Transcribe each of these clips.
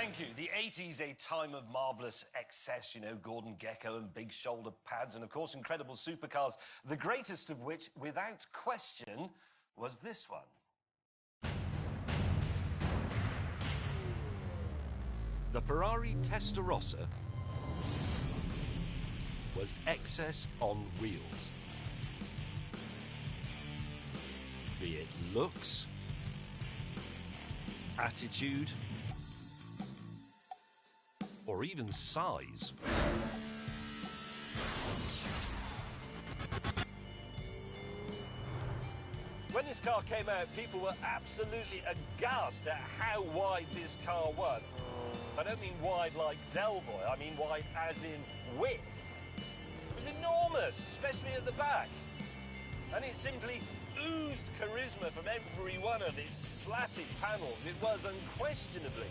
Thank you. The 80s, a time of marvellous excess, you know, Gordon Gekko and big shoulder pads and, of course, incredible supercars, the greatest of which, without question, was this one. The Ferrari Testarossa was excess on wheels. Be it looks, attitude, or even size. When this car came out, people were absolutely aghast at how wide this car was. I don't mean wide like Del Boy, I mean wide as in width. It was enormous, especially at the back. And it simply oozed charisma from every one of its slatted panels. It was unquestionably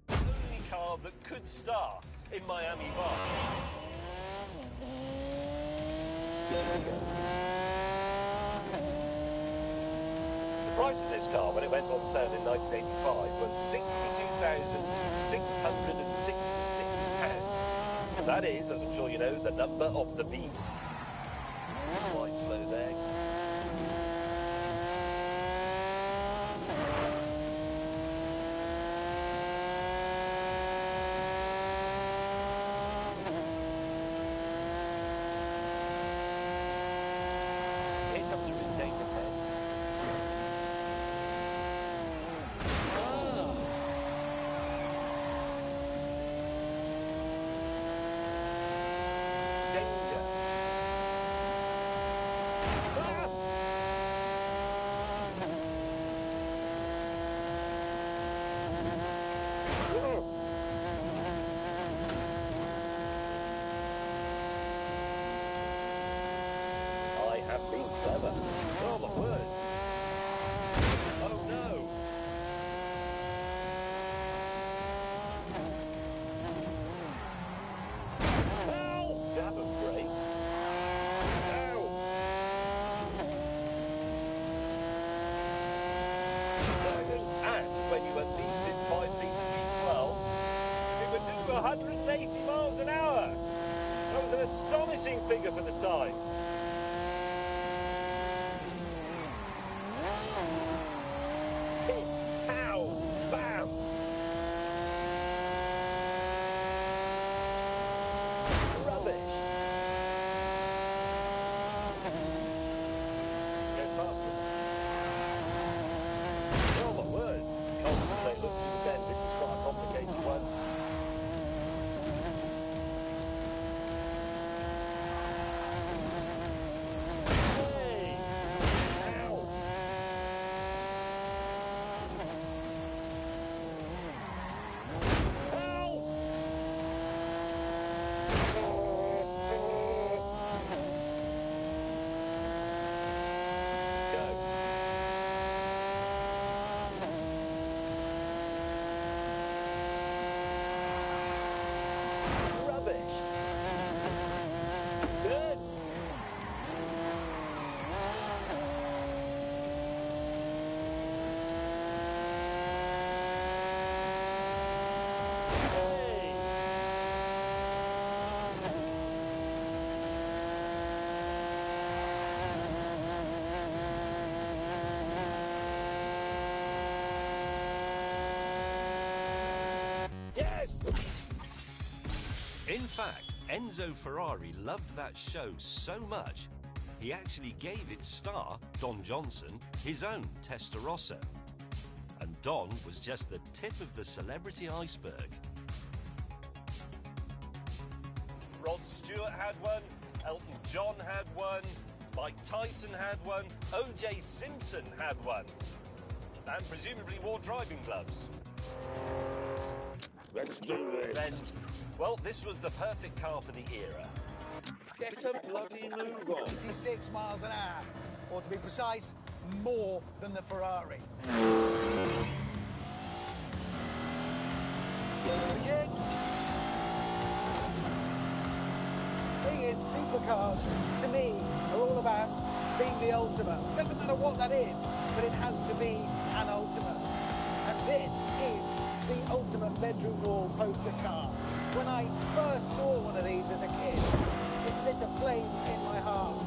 the only car that could star in Miami Vice. The price of this car, when it went on sale in 1985, was £62,666. That is, as I'm sure you know, the number of the beast. Quite slow there. Figure for the time. Pow! Bam! Rubbish. Go faster. Oh my word. Concentrate, look to the bend. This is quite a complicated one. In fact, Enzo Ferrari loved that show so much, he actually gave its star, Don Johnson, his own Testarossa. And Don was just the tip of the celebrity iceberg. Rod Stewart had one, Elton John had one, Mike Tyson had one, O.J. Simpson had one, and presumably wore driving gloves. Let's do this. Then, well, this was the perfect car for the era. Get a bloody move on. 86 miles an hour, or to be precise, more than the Ferrari. engine. Thing is, supercars, to me, are all about being the ultimate. Doesn't matter what that is, but it has to be an ultimate. And this is the ultimate bedroom wall poster car. When I first saw one of these as a kid, it lit a flame in my heart.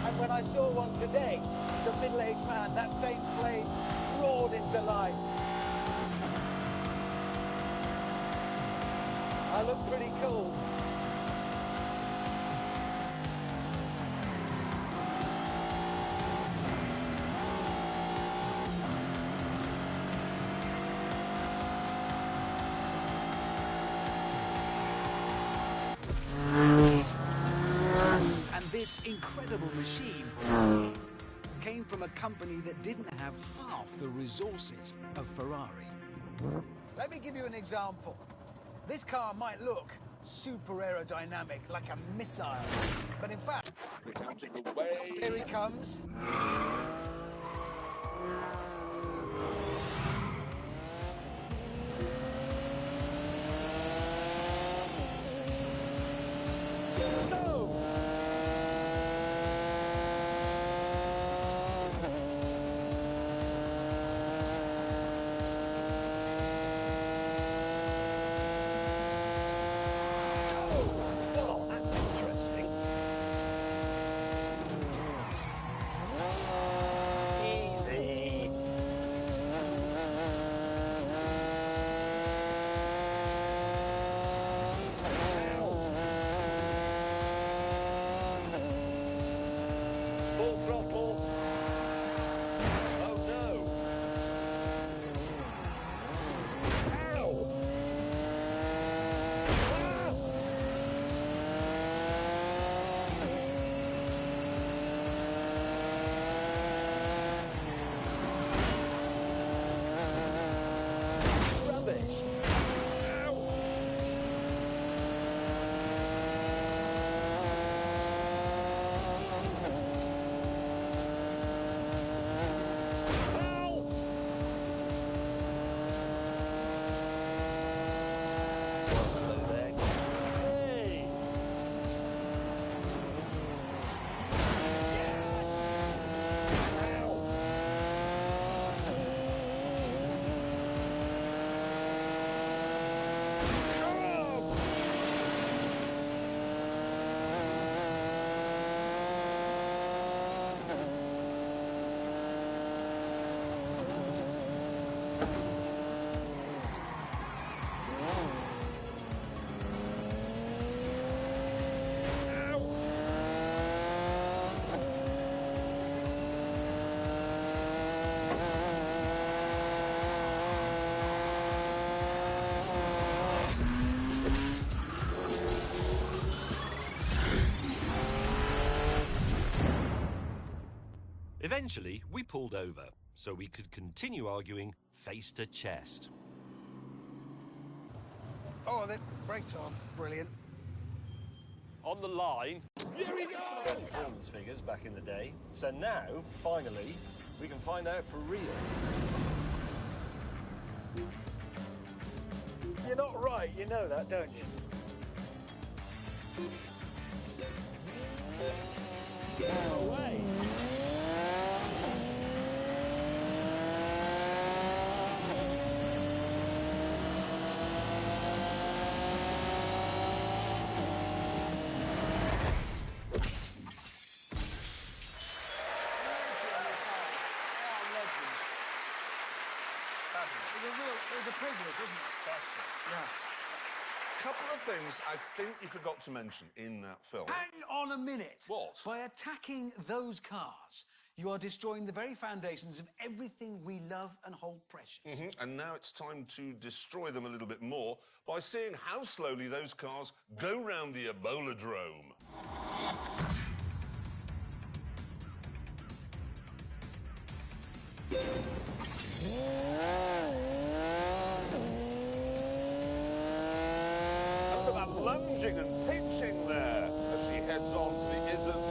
And when I saw one today, as a middle-aged man, that same flame roared into life. I look pretty cool. And this incredible machine came from a company that didn't have half the resources of Ferrari. Let me give you an example. This car might look super aerodynamic, like a missile, but in fact, here he comes. No! Oh, that's interesting. Easy. Full throttle. Oh no. Ow. Ah. Rubbish. Ow. Ow. Slow there. Hey. Yes. Ow. Come on. Ow. Eventually, we pulled over so we could continue arguing face to chest. Oh, the brakes are brilliant. On the line. Here we go! Performance figures back in the day. So now, finally, we can find out for real. You're not right, you know that, don't you? No way. It was a privilege, wasn't it? Yeah. Couple of things I think you forgot to mention in that film. Hang on a minute. What? By attacking those cars, you are destroying the very foundations of everything we love and hold precious. And now it's time to destroy them a little bit more by seeing how slowly those cars go round the Ebola-drome. Look at that lunging and pitching there as she heads on to the Isn't.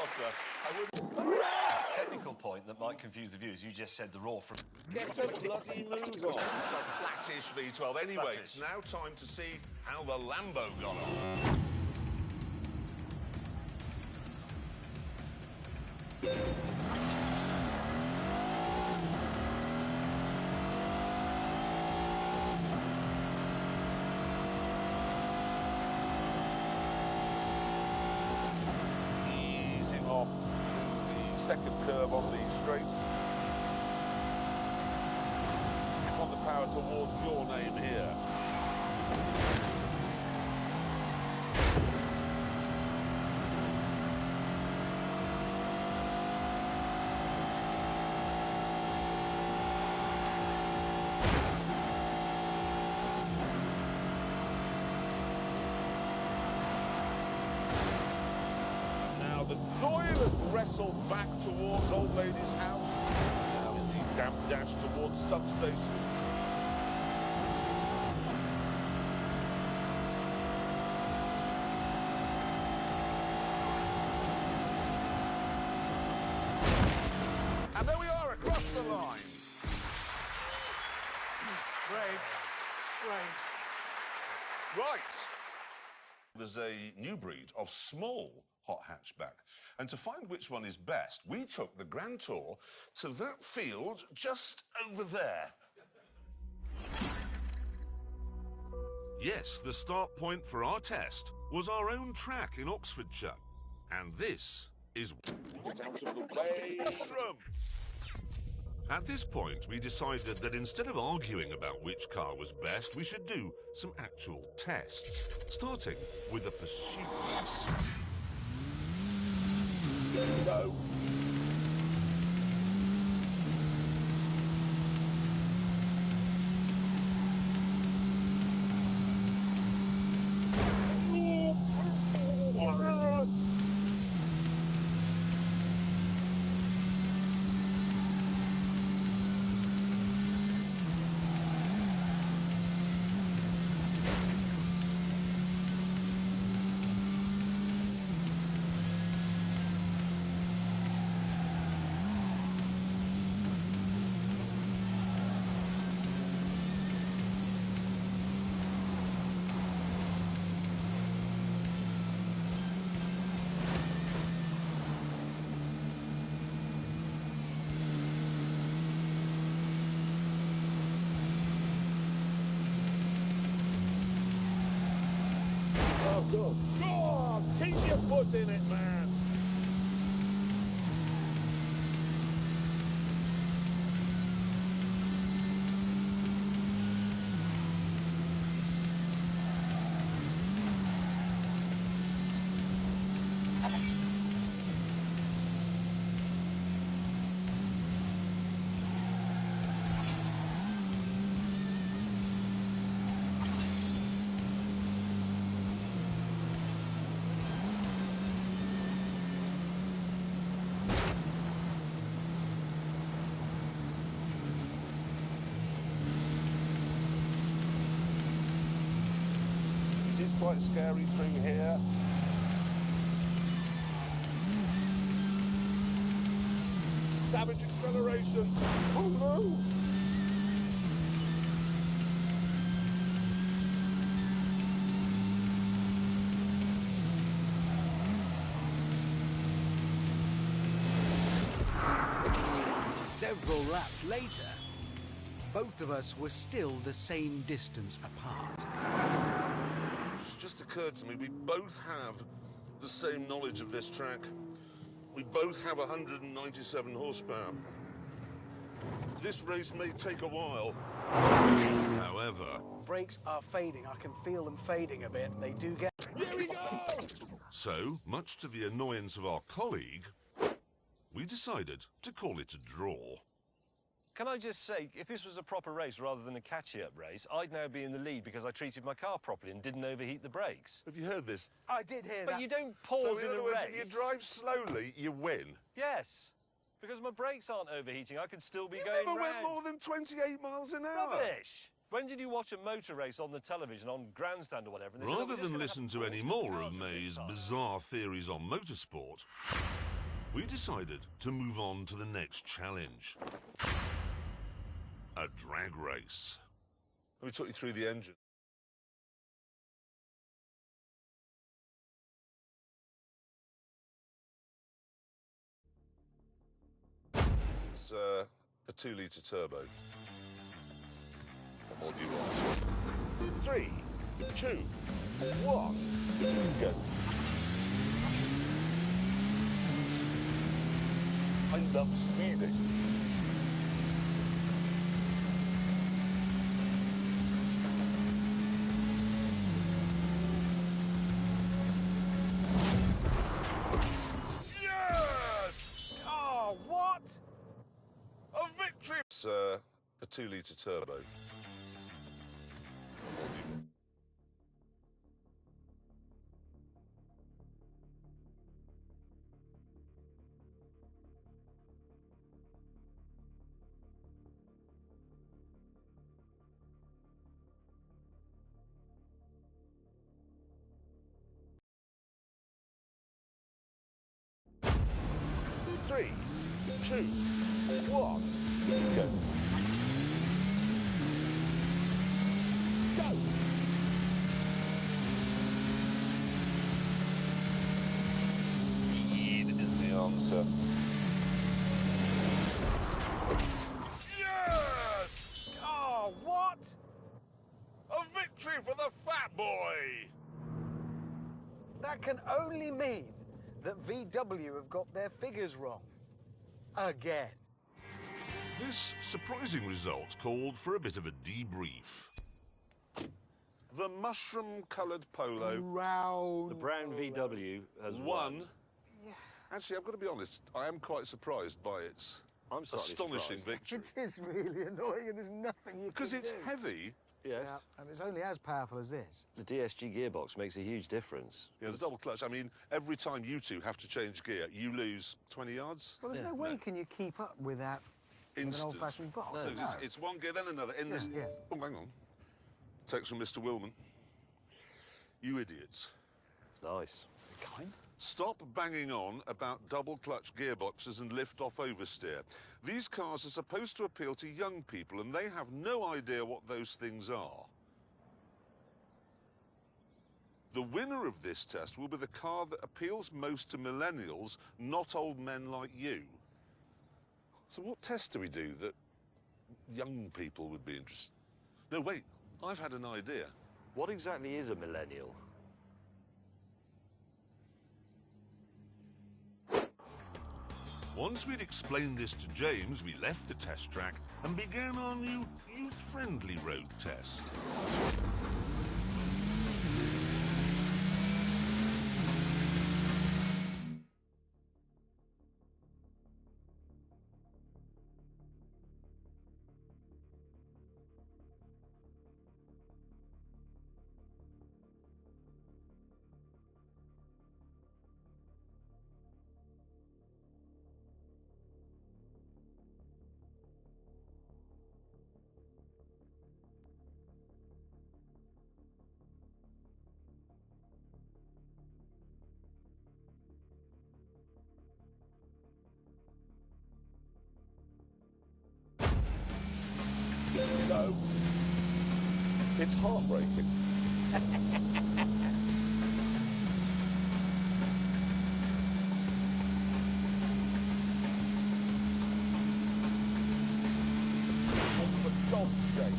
Potter. I wouldn't... Technical point that might confuse the viewers. You just said the roar from... Get a bloody move on. It's a flattish V12. Anyway, Flattish. it's now time to see how the Lambo got on. Easing off the second curve on the straight. You want the power towards your name here. Now the toilet wrestled back towards Old Lady's house. Now in the damp dash towards substation. And there we are across the line. Great. Right. There's a new breed of small hot hatchback. And to find which one is best, we took the Grand Tour to that field just over there. Yes, the start point for our test was our own track in Oxfordshire. And this is... Get out of the way, Shrum! At this point, we decided that instead of arguing about which car was best, we should do some actual tests, starting with a pursuit race. Go! Go! Go! Keep your foot in it, man! It is quite scary through here. Savage acceleration. Oh no! Several laps later, both of us were still the same distance apart. It's just occurred to me, we both have the same knowledge of this track. We both have 197 horsepower. This race may take a while. However... Brakes are fading. I can feel them fading a bit. They do get... Here we go! So, much to the annoyance of our colleague, we decided to call it a draw. Can I just say, if this was a proper race rather than a catchy-up race, I'd now be in the lead because I treated my car properly and didn't overheat the brakes. Have you heard this? I did hear that. But you don't pause So in in other a words, race. if you drive slowly, you win. Yes, because my brakes aren't overheating. I could still be You going never went round. more than 28 miles an hour. Rubbish! When did you watch a motor race on the television, on Grandstand or whatever? And they said, "Oh, Rather we're just than gonna listen have to to any force the more cars of to May's pit time." bizarre theories on motorsport, we decided to move on to the next challenge. A drag race. Let me talk you through the engine. It's a 2-litre turbo. What more do you want? 3, 2, 1, go. I love speeding. Yes! Oh, what? A victory! It's a 2-litre turbo. What more do you want? Three, 2, 1, go. Go! Speed is the answer. Yes! Oh, what? A victory for the fat boy! That can only mean that VW have got their figures wrong. Again. This surprising result called for a bit of a debrief. The mushroom-coloured polo Round. The brown VW has won. won. Actually, I've got to be honest, I am quite surprised by its I'm slightly astonishing surprised. victory. It is really annoying and there's nothing you can Because it's do. heavy. Yes. Yeah, and it's only as powerful as this. The DSG gearbox makes a huge difference. Yeah, the double clutch. I mean, every time you two have to change gear, you lose 20 yards. Well, there's no way can you keep up with that with an Instant. old-fashioned box. No. No, it's one gear, then another. In this. yes. Oh, hang on. Text from Mr. Willman. You idiots. Nice. Kind. Stop banging on about double clutch gearboxes and lift off oversteer. These cars are supposed to appeal to young people and they have no idea what those things are. The winner of this test will be the car that appeals most to millennials, not old men like you. So what test do we do that young people would be interested? No, wait, I've had an idea. What exactly is a millennial? Once we'd explained this to James, we left the test track and began our new youth-friendly road test. No, it's heartbreaking. Oh, for God's sake.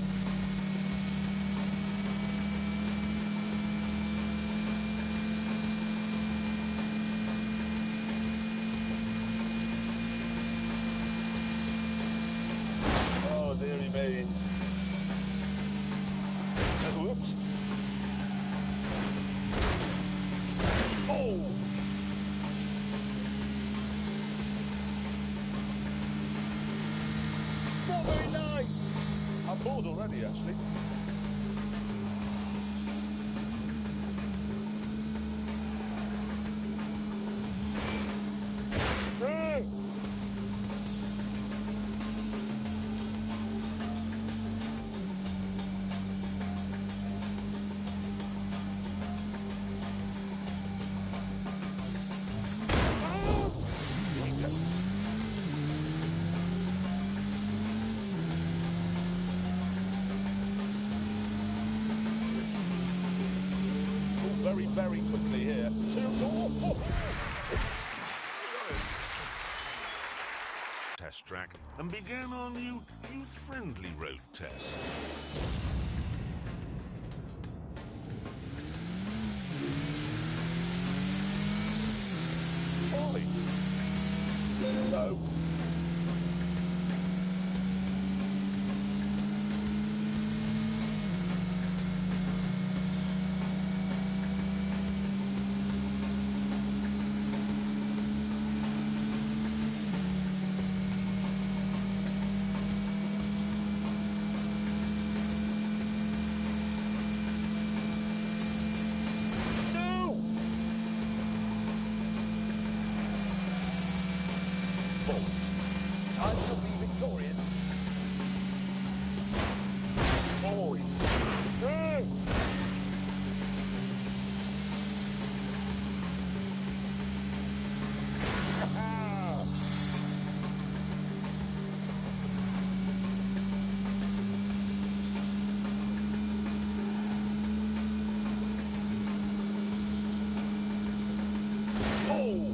Oh, dearie me. Whoops. Oh! Not very nice. I'm bored already, actually. very, very quickly here. Test track and began our new youth-friendly road test. Oi! No. I shall be victorious. Oi! No! Oh!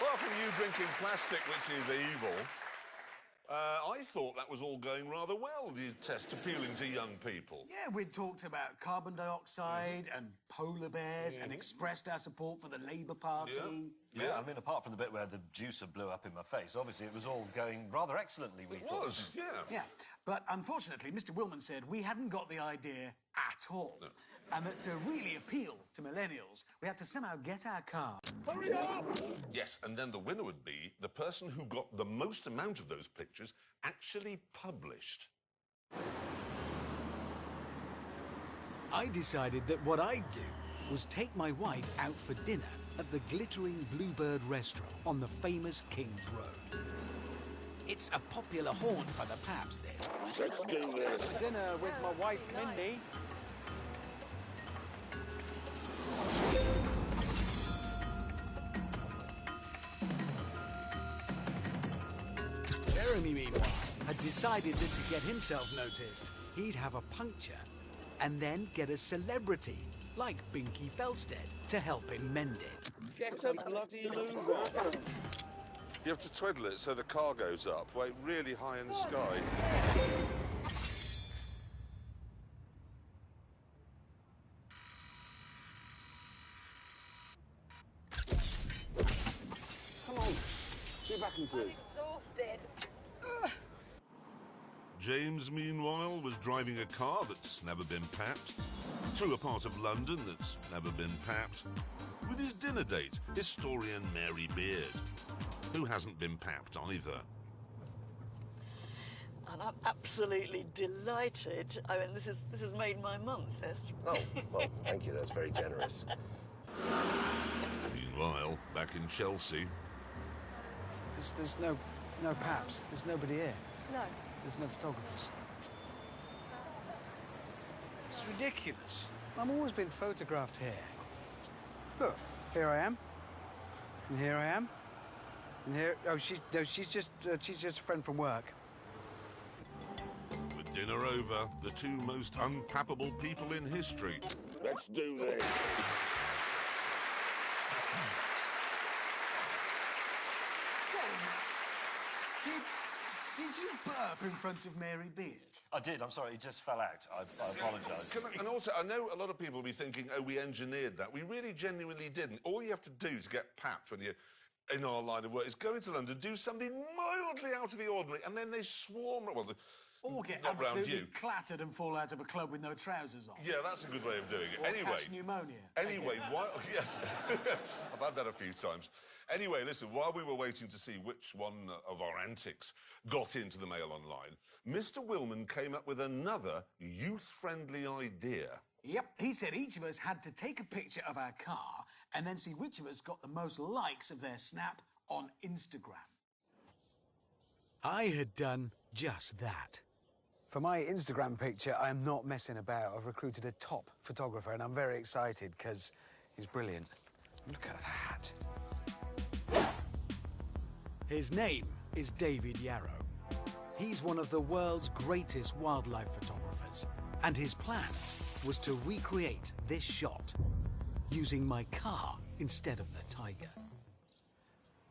Apart from you drinking plastic, which is evil, I thought that was all going rather well, the test appealing to young people. Yeah, we'd talked about carbon dioxide and polar bears and expressed our support for the Labour Party. Yeah, I mean, apart from the bit where the juicer blew up in my face, obviously it was all going rather excellently, we thought. It was, yeah. Yeah, but unfortunately, Mr. Willman said we hadn't got the idea at all. No. And that to really appeal to millennials, we had to somehow get our car. Hurry up! Yes, and then the winner would be the person who got the most amount of those pictures actually published. I decided that what I'd do was take my wife out for dinner at the glittering Bluebird restaurant on the famous King's Road. It's a popular haunt for the paps there. Let's do this. Dinner with my wife, Mindy. Jeremy, meanwhile, had decided that to get himself noticed, he'd have a puncture and then get a celebrity, like Binky Felstead, to help him mend it. Get a bloody mover. You have to twiddle it so the car goes up, way really high in the sky. Come on, get back into it. Exhausted. James, meanwhile, was driving a car that's never been papped, through a part of London that's never been papped, with his dinner date, historian Mary Beard, who hasn't been papped either. And I'm absolutely delighted. I mean, this has made my month, this. Oh, well, thank you. That's very generous. Meanwhile, back in Chelsea, There's no paps. There's nobody here. No. There's no photographers. It's ridiculous. I've always been photographed here. Look, here I am. And here I am. And here... Oh, she's just a friend from work. with dinner over, the two most unpappable people in history. Let's do this. James, did you burp in front of Mary Beard? I did, I'm sorry, it just fell out. I apologise. And also, I know a lot of people will be thinking, oh, we engineered that. We really genuinely didn't. All you have to do to get papped when you're in our line of work is go into London, do something mildly out of the ordinary, and then they swarm... Well, Or get not round absolutely you. clattered and fall out of a club with no trousers on. Yeah, that's a good way of doing it. Or Anyway... catch pneumonia. Anyway, while... Yes, I've had that a few times. Anyway, listen, while we were waiting to see which one of our antics got into the Mail Online, Mr. Willman came up with another youth-friendly idea. Yep, he said each of us had to take a picture of our car and then see which of us got the most likes of their snap on Instagram. What? Yes. James, did you burp in front of Mary Beard? I did, I'm sorry, it just fell out. Oh, I had done just that. For my Instagram picture, I'm not messing about. I've recruited a top photographer, and I'm very excited because he's brilliant. Look at that. His name is David Yarrow. He's one of the world's greatest wildlife photographers, and his plan was to recreate this shot using my car instead of the tiger.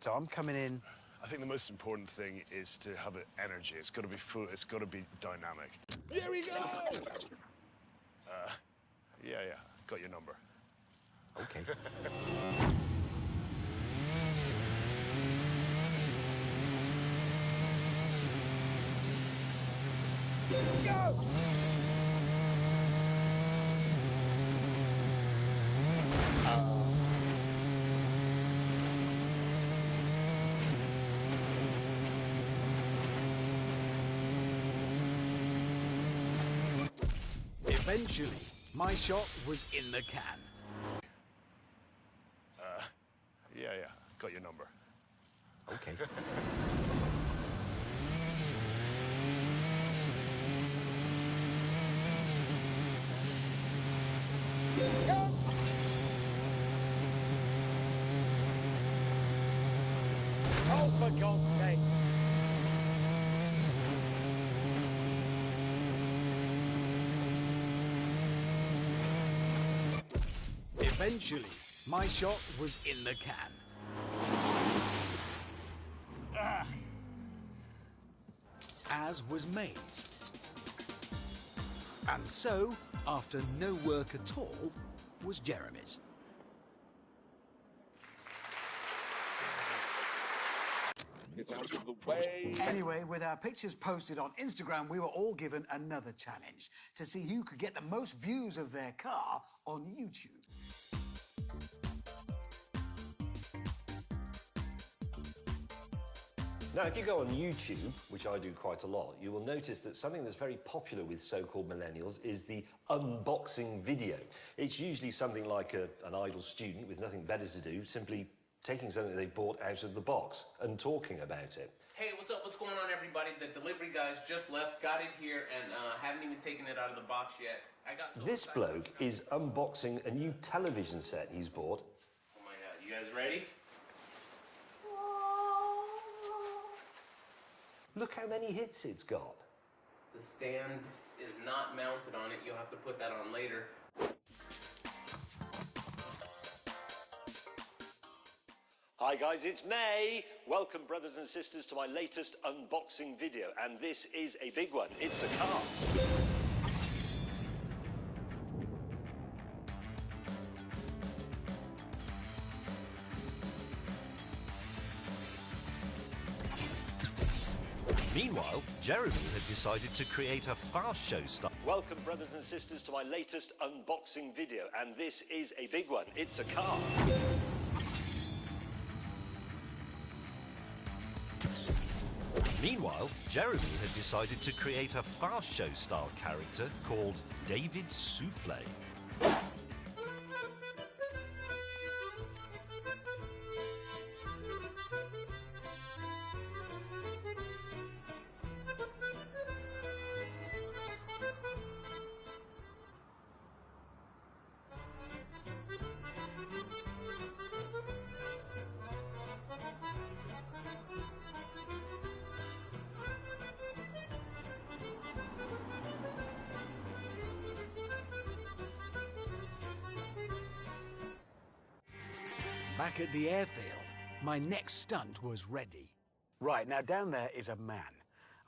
So I'm coming in. I think the most important thing is to have energy. It's got to be full. It's got to be dynamic. Here we go. Yeah, got your number. Okay. Go! Eventually, my shot was in the can. Yeah, got your number. Okay. Go! Oh, for God's sake. Eventually, my shot was in the can. As was May's. And so, after no work at all, was Jeremy's. It's out of the way. Anyway, with our pictures posted on Instagram, we were all given another challenge to see who could get the most views of their car on YouTube. Now, if you go on YouTube, which I do quite a lot, you will notice that something that's very popular with so-called millennials is the unboxing video. It's usually something like an idle student with nothing better to do, simply taking something they bought out of the box and talking about it. Hey, what's up? What's going on, everybody? The delivery guys just left, got it here, and haven't even taken it out of the box yet. I got so This excited. bloke is unboxing a new television set he's bought. Oh my God, you guys ready? Look how many hits it's got. The stand is not mounted on it. You'll have to put that on later. Hi guys, it's May. Welcome, brothers and sisters, to my latest unboxing video, and this is a big one. It's a car. Meanwhile, Jeremy had decided to create a fast show style. Welcome, brothers and sisters, to my latest unboxing video, and this is a big one. It's a car. Meanwhile, Jeremy had decided to create a fast show style character called David Souffle. Back at the airfield, my next stunt was ready. Right, now down there is a man.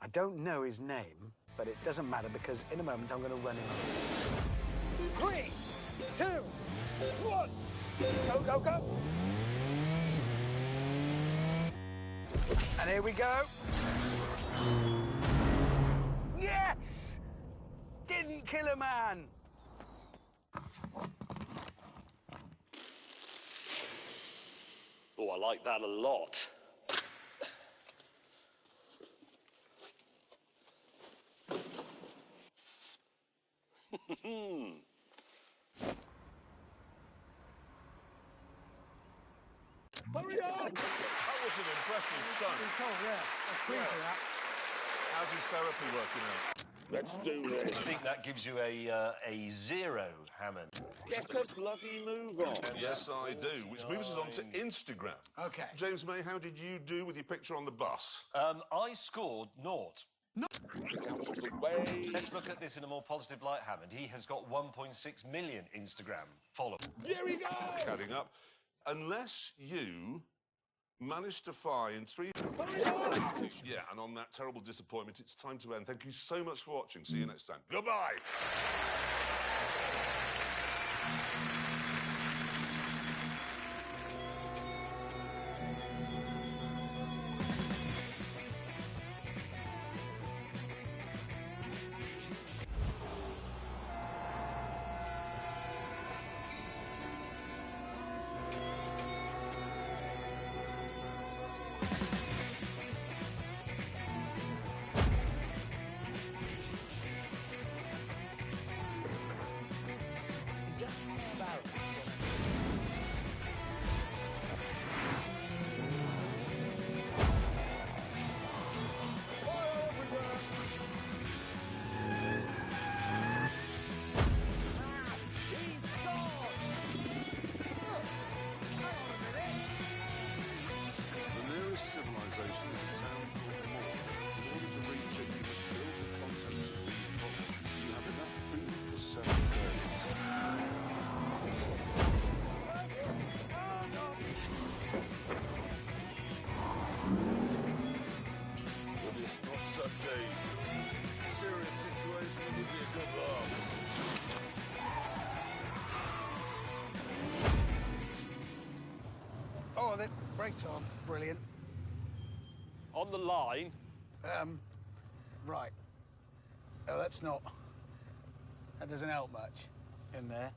I don't know his name, but it doesn't matter because in a moment I'm going to run him over. 3, 2, 1, go, go, go! And here we go. Yes! Didn't kill a man! Oh, I like that a lot. Hurry up! That was an Smashing stunt. Pretty cool, yeah. That's pretty for that. How's his therapy working out? Let's do this. I think that gives you a 0, Hammond. Get a bloody move on. Yes, I do. Which moves us on to Instagram. Okay. James May, how did you do with your picture on the bus? I scored 0. Get out of the way. Let's look at this in a more positive light, Hammond. He has got 1.6 million Instagram followers. There we go. Adding up. Unless you managed to find 3... Yeah, and on that terrible disappointment, it's time to end. Thank you so much for watching. See you next time. Goodbye. Oh, the brakes are brilliant. On the line. Right. Oh, that's not... That doesn't help much in there.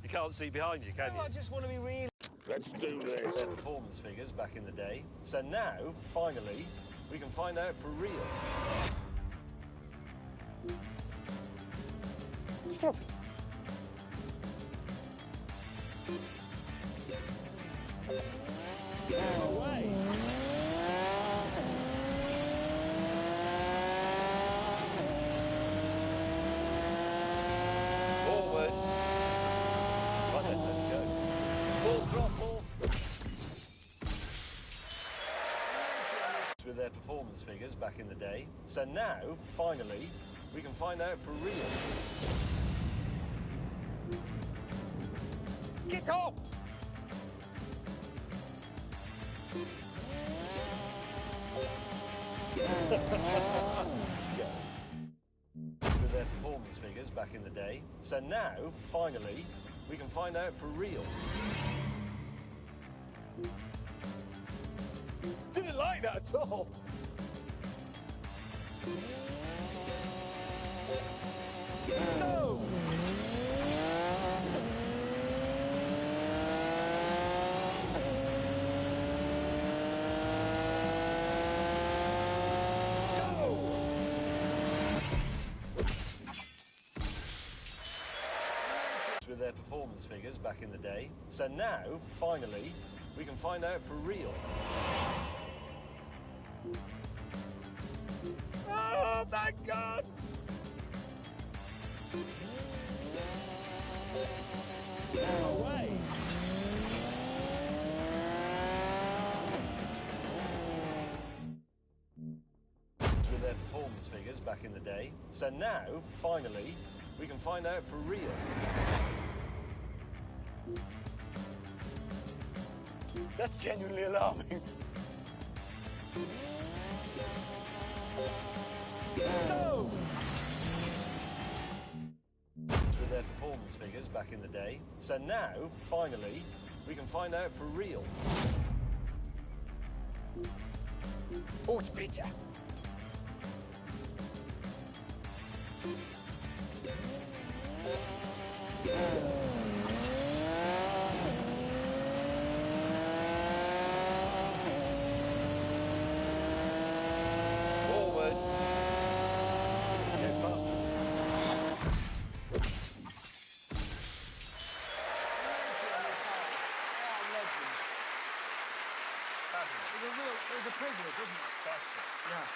You can't see behind you, can you? I just want to be real. Let's do this. Their performance figures back in the day. So now, finally, we can find out for real. Stop. No way. Forward. Right then, let's go. Full throttle. With their performance figures back in the day. So now, finally, we can find out for real. Get off! With their performance figures back in the day. So now, finally, we can find out for real. Didn't like that at all. No! With their performance figures back in the day. So now, finally, we can find out for real. Oh, my God! No way! With their performance figures back in the day. So now, finally, we can find out for real. That's genuinely alarming. No! With their performance figures back in the day. So now, finally, we can find out for real. Oh, it's bitter. Forward. Get past it. There's a special. Yeah.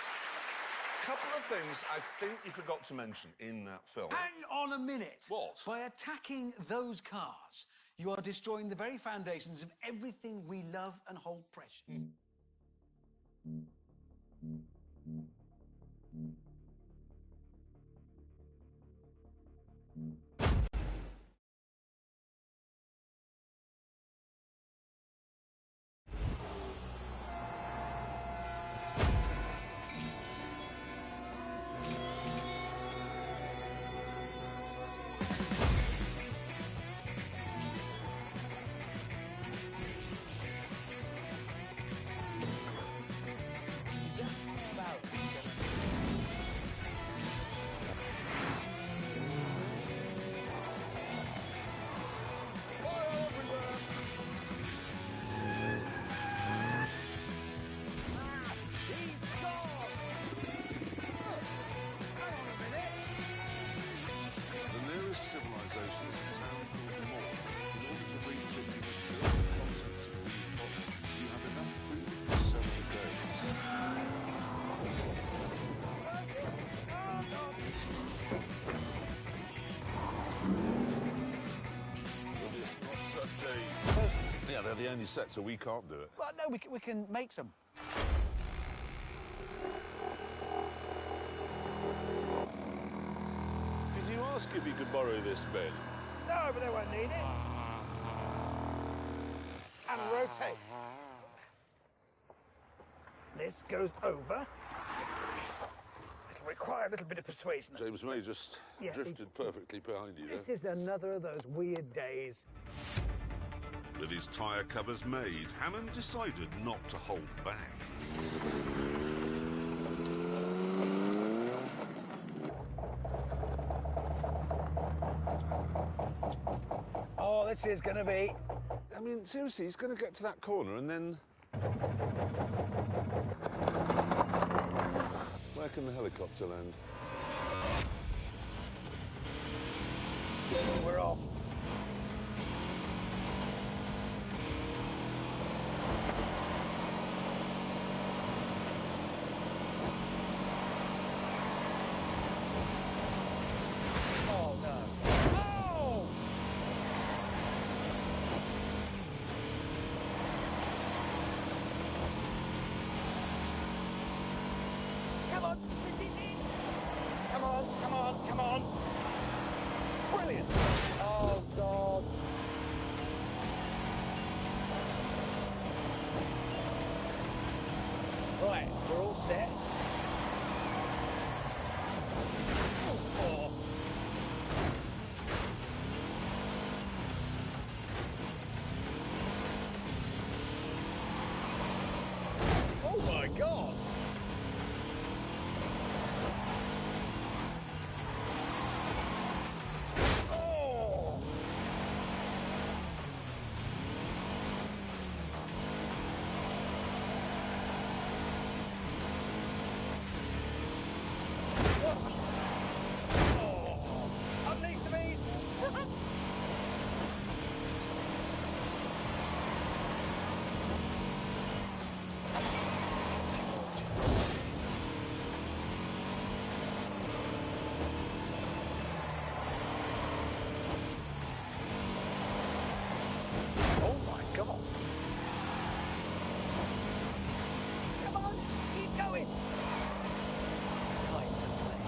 Couple of things I think you forgot to mention in that film. Hang on a minute. What? By attacking those cars, you are destroying the very foundations of everything we love and hold precious. The nearest civilization is a town called Moore. In order to reach it, you must build the contents of the box. You have enough food for several days. But it's not such a... Yeah, they're the only set, so we can't do it. Well, no, we can make some. Did you ask if you could borrow this bed? No, but they won't need it. And rotate. This goes over. It'll require a little bit of persuasion. James May just Yeah, drifted perfectly behind you there. This is another of those weird days. With his tyre covers made, Hammond decided not to hold back. Oh, this is going to be... I mean, seriously, he's going to get to that corner and then... Where can the helicopter land? We're off. Oh, no. Oh! Come on, come on, come on, come on. Brilliant. Oh, God. Right, we're all set. Oh. Oh, my God. Oh. Oh. Unleash the beast. Oh my God. Come on, keep going. Time to play.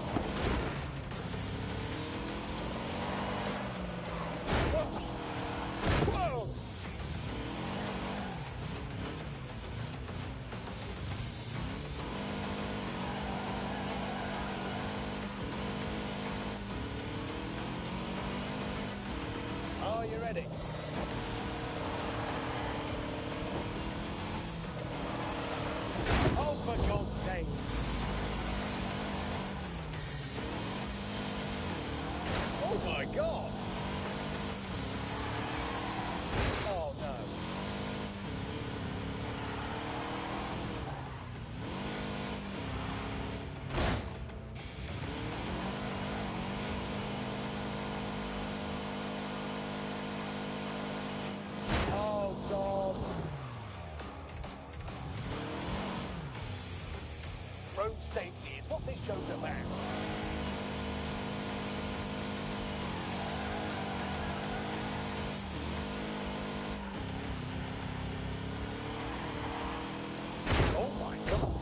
Whoa. Whoa. Are you ready? Oh, for God's sake. Oh, my God. Oh, no. safety. It's what this show's about. Oh my God.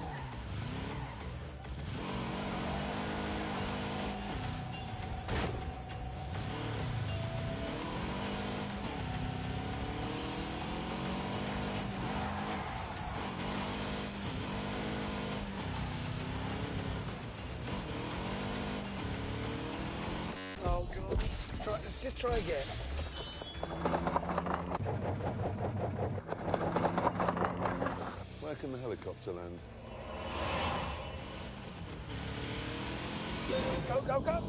Oh God. Let's just try again. Where can the helicopter land? Go, go, go!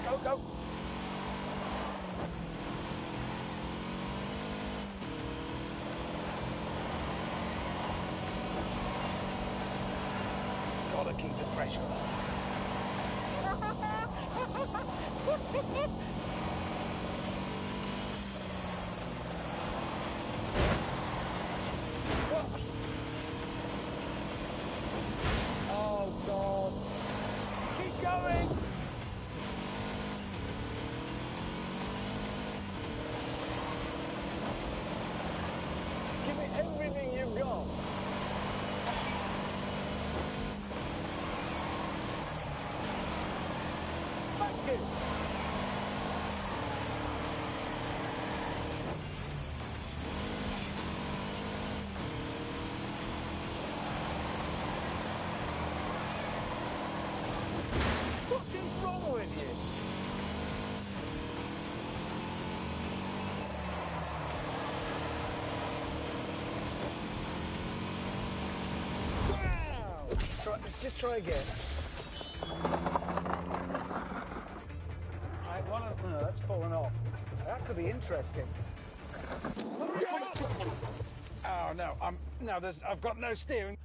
Go, go! Gotta keep the pressure on. Oh God! Keep going! Give it everything you've got. Thank you. What is wrong with you? Wow! Let's just try again. Right, one of, no, that's fallen off. That could be interesting. Oh no, I've got no steering.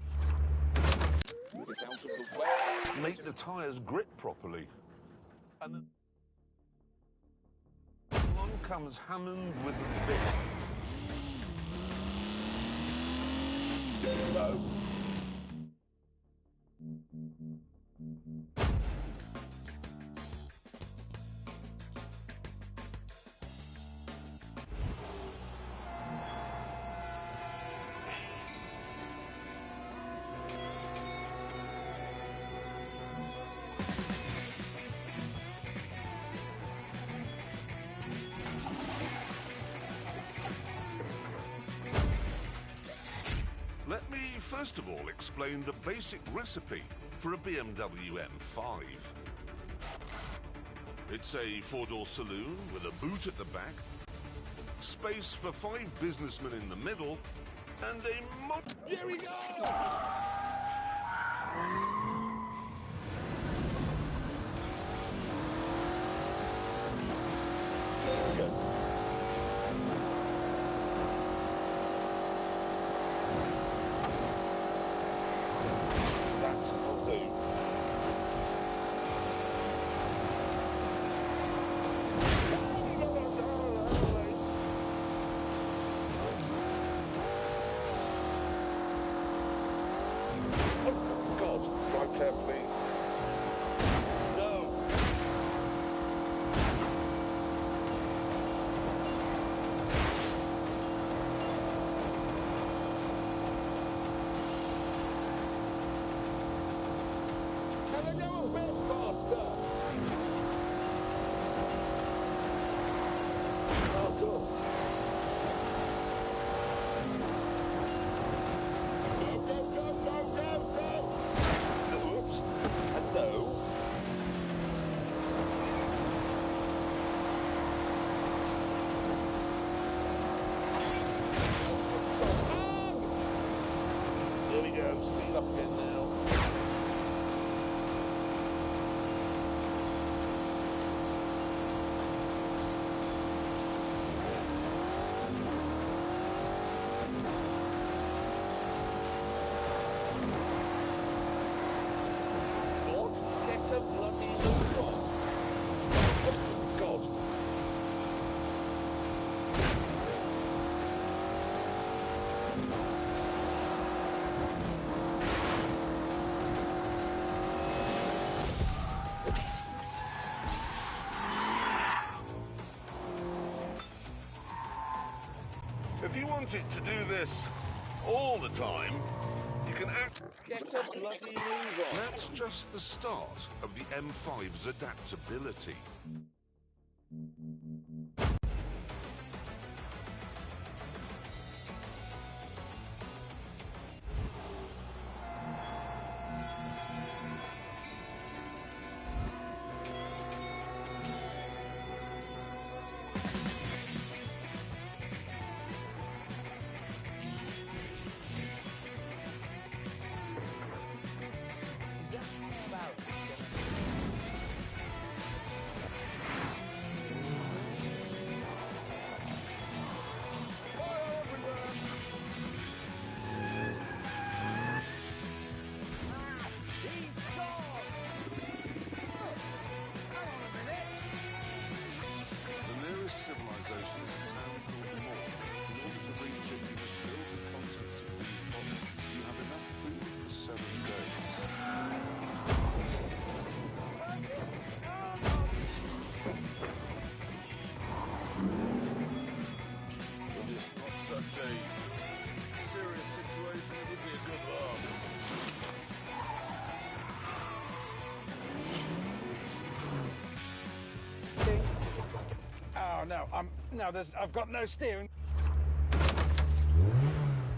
Make the tyres grip properly. And then along comes Hammond with the bit. No. Let me first of all explain the basic recipe for a BMW M5. It's a four-door saloon with a boot at the back, space for 5 businessmen in the middle, and a Here we go! If you want it to do this all the time, you can Get a bloody move on. That's just the start of the M5's adaptability. Civilization is a town called Moore. In order to reach it, you must build the contents of these boxes. You have enough food for 7 days. But it's not such a serious situation. It would be a good laugh. Oh no, I've got no steering.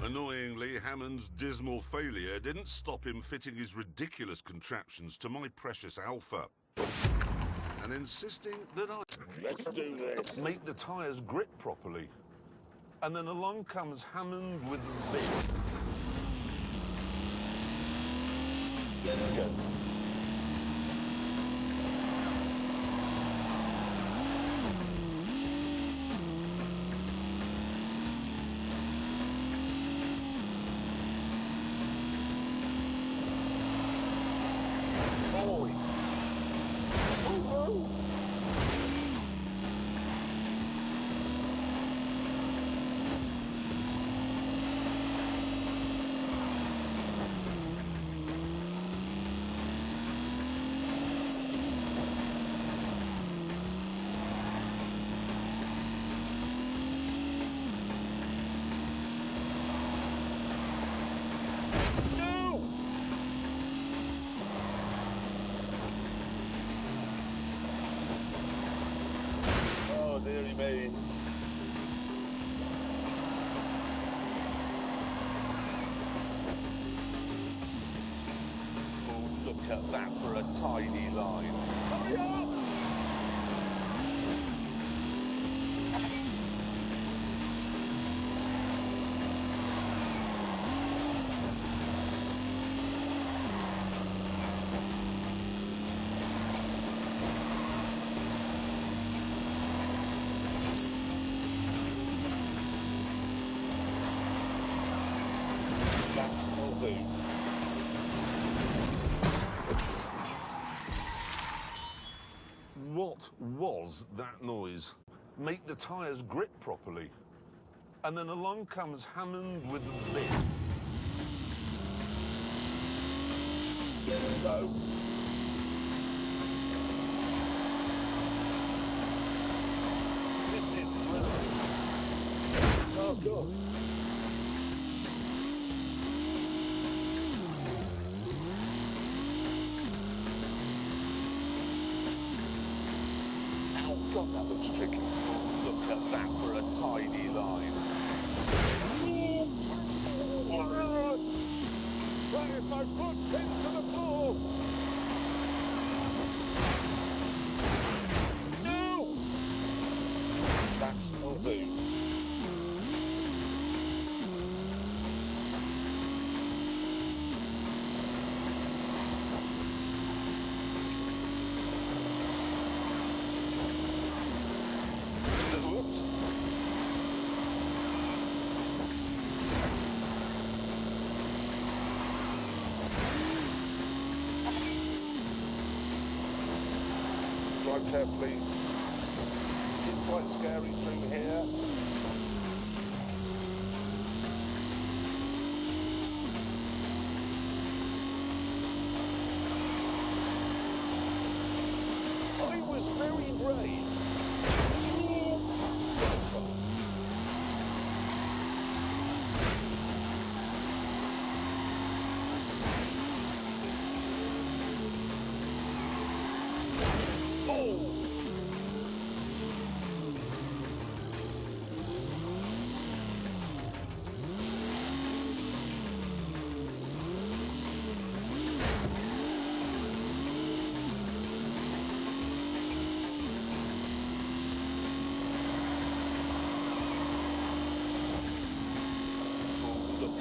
Annoyingly, Hammond's dismal failure didn't stop him fitting his ridiculous contraptions to my precious Alpha. And insisting that Let's do this. make the tyres grip properly. And then along comes Hammond with the bit. Let's go. Deary me. Oh, look at that for a tiny line. Hurry up! What was that noise? Make the tyres grip properly. And then along comes Hammond with the bit. No. This is brilliant. Oh, God. God, that looks tricky. Look at that for a tiny line. Right, if my foot hits to the floor. No! That's no do. Drive carefully. It's quite scary through here. I was very brave.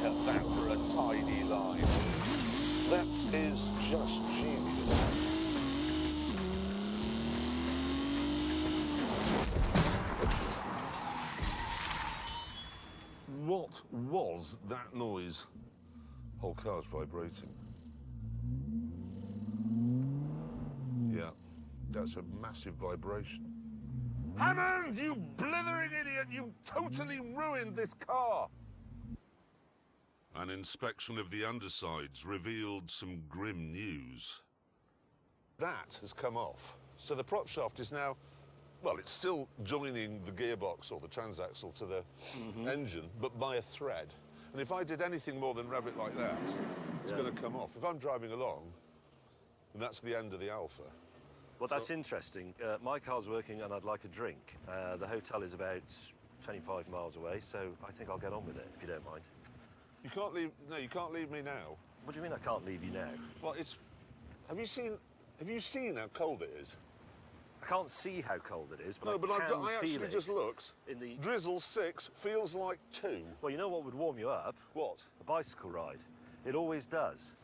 cut that for a tidy line. That is just genius. What was that noise? Whole car's vibrating. Yeah, that's a massive vibration. Hammond, you blithering idiot! You totally ruined this car! An inspection of the undersides revealed some grim news. That has come off. So the prop shaft is now, well, it's still joining the gearbox or the transaxle to the engine, but by a thread. And if I did anything more than rev it like that, it's going to come off. If I'm driving along, and that's the end of the Alpha. Well, that's interesting. My car's working and I'd like a drink. The hotel is about 25 miles away, so I think I'll get on with it, if you don't mind. You can't leave, no, you can't leave me now. What do you mean I can't leave you now? Well, it's, have you seen how cold it is? I can't see how cold it is, but no, but I actually feel it just looked. in the drizzle 6 feels like 2. Well, you know what would warm you up? What? A bicycle ride. It always does.